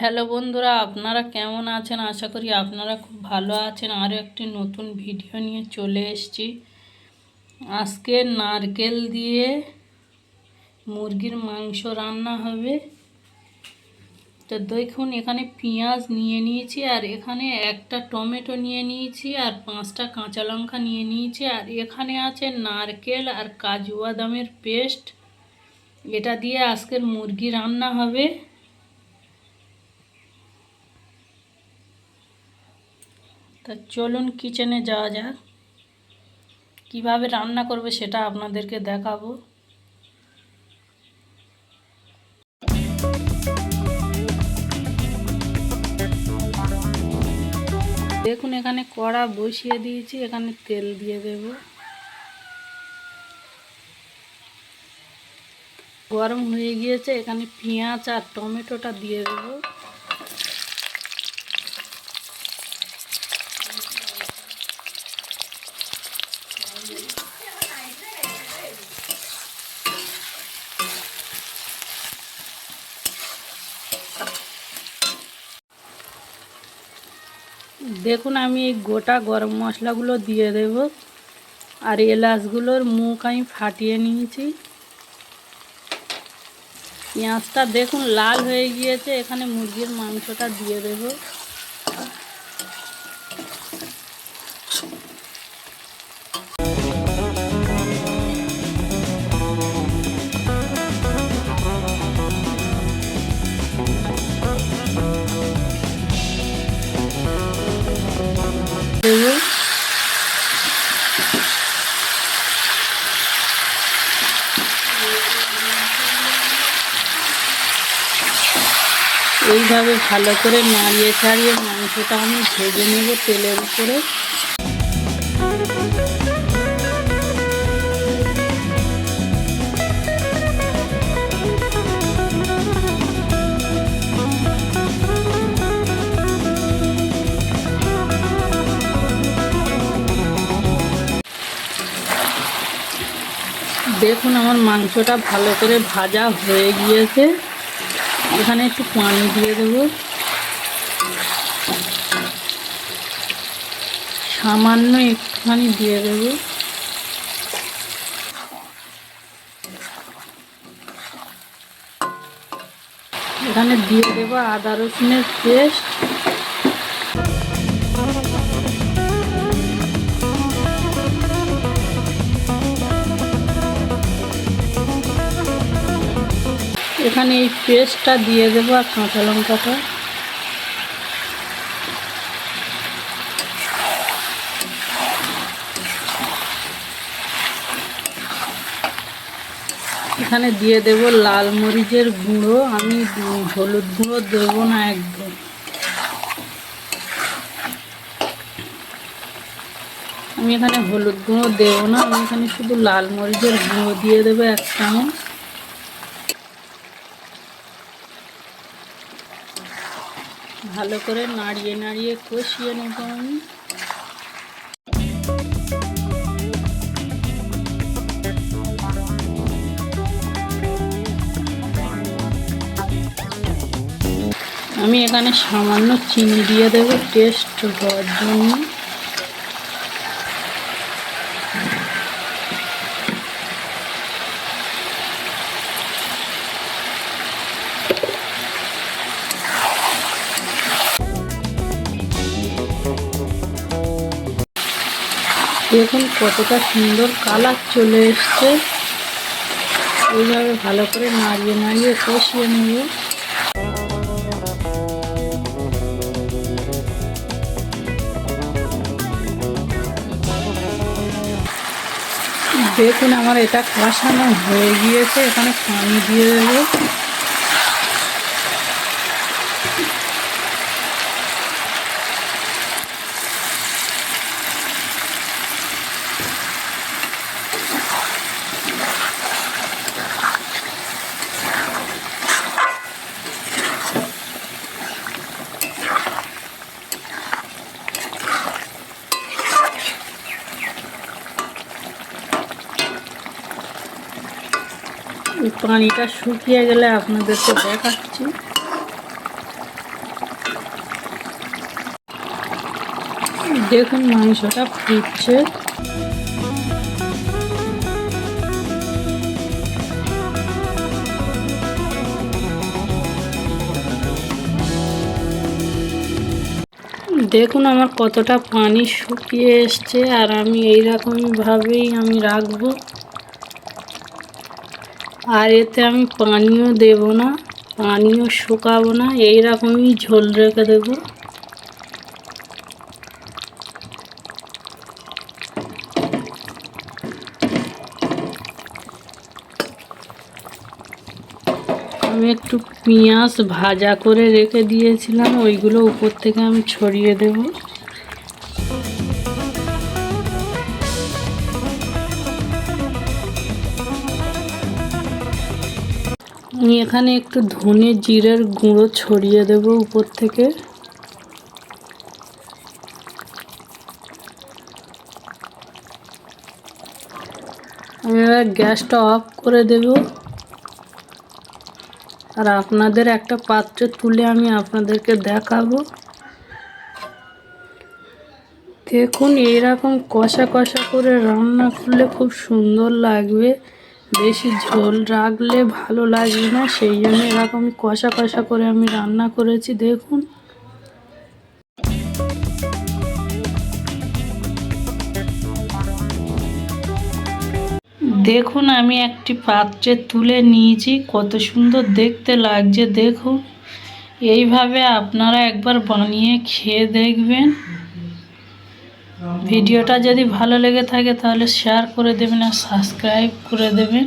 Hello বন্ধুরা, আপনারা কেমন আছেন? আশা করি আপনারা খুব ভালো আছেন। আরও একটি নতুন ভিডিও নিয়ে চলে এসেছি। আজকে নারকেল দিয়ে মুরগির মাংস রান্না হবে। তো দেখুন, এখানে পেঁয়াজ নিয়ে নিয়েছি, আর এখানে একটা টমেটো নিয়ে নিয়েছি, আর 5টা কাঁচা লঙ্কা নিয়ে নিয়েছি, আর এখানে আছে নারকেল আর কাজু বাদামের পেস্ট। এটা দিয়ে আজকের মুরগি রান্না হবে। তা চলুন কিচেনে যাওয়া যাক। কিভাবে রান্না করবে সেটা আপনাদেরকে দেখাবো। দেখুন, এখানে কড়া বসিয়ে দিয়েছি, এখানে তেল দিয়ে দেব। গরম হয়ে গিয়েছে, এখানে পেঁয়াজ আর টমেটোটা দিয়ে দেব। দেখুন, আমি এই গোটা গরম মশলাগুলো দিয়ে দেব, আর এলাচগুলোর মুখ আমি ফাটিয়ে নিয়েছি। পেঁয়াজটা দেখুন লাল হয়ে গিয়েছে, এখানে মুরগির মাংসটা দিয়ে দেব। এইভাবে ভালো করে নাড়িয়ে ছাড়িয়ে মাংসটা আমি ভেজে নেব তেলের উপরে। দেখুন, আমার মাংসটা ভালো করে ভাজা হয়ে গিয়েছে। এখানে একটু পানি দিয়ে দেবো, সামান্য একটুখানি দিয়ে দেবো। এখানে দিয়ে দেবো আদা রসুনের পেস্ট। এখানে এই পেস্টটা দিয়ে দেবো, আর কাঁচা লঙ্কাটা। এখানে দিয়ে দেব লাল মরিচের গুঁড়ো। আমি হলুদ গুঁড়ো দেবো না একদম। আমি এখানে হলুদ গুঁড়ো দেবো না, আমি এখানে শুধু লাল মরিচের গুঁড়ো দিয়ে দেবো 1 চামচ। ভালো করে নাড়িয়ে নাড়িয়ে কষিয়ে নেব আমি। আমি এখানে সামান্য চিনি দিয়ে দেবো টেস্ট হওয়ার জন্য। দেখুন কতটা সুন্দর কালার চলে এসছে। এইভাবে ভালো করে নাড়িয়ে নাড়িয়ে কষিয়ে নেব। দেখুন, আমার এটা কষানো হয়ে গিয়েছে। এখানে পানি দিয়ে দেবো। পানিটা শুকিয়ে গেলে আপনাদেরকে দেখাচ্ছি। দেখুন মাংসটা ফুটছে। দেখুন আমার কতটা পানি শুকিয়ে এসছে, আর আমি এইরকমভাবেই আমি রাখবো। আর এতে আমি পানিও দেব না, পানিও শুকাবো না, এইরকমই ঝোল রেখে দেব। আমি একটু পেঁয়াজ ভাজা করে রেখে দিয়েছিলাম, ওইগুলো উপর থেকে আমি ছড়িয়ে দেব। আমি এখানে একটু ধনে জিরের গুঁড়ো ছড়িয়ে দেব উপর থেকে। আমি এবার গ্যাসটা অফ করে দেব, আর আপনাদের একটা পাত্রে তুলে আমি আপনাদেরকে দেখাবো। দেখুন এইরকম কষা কষা করে রান্না করলে খুব সুন্দর লাগবে, বেশি ঝোল রাখলে ভালো লাগবে না, সেই জন্য এরকম কষা কষা করে আমি রান্না করেছি। দেখুন দেখুন আমি একটি পাত্রে তুলে নিয়েছি, কত সুন্দর দেখতে লাগছে। দেখুন এইভাবে আপনারা একবার বানিয়ে খেয়ে দেখবেন। ভিডিওটা যদি ভালো লেগে থাকে তাহলে শেয়ার করে দেবেন আর সাবস্ক্রাইব করে দেবেন।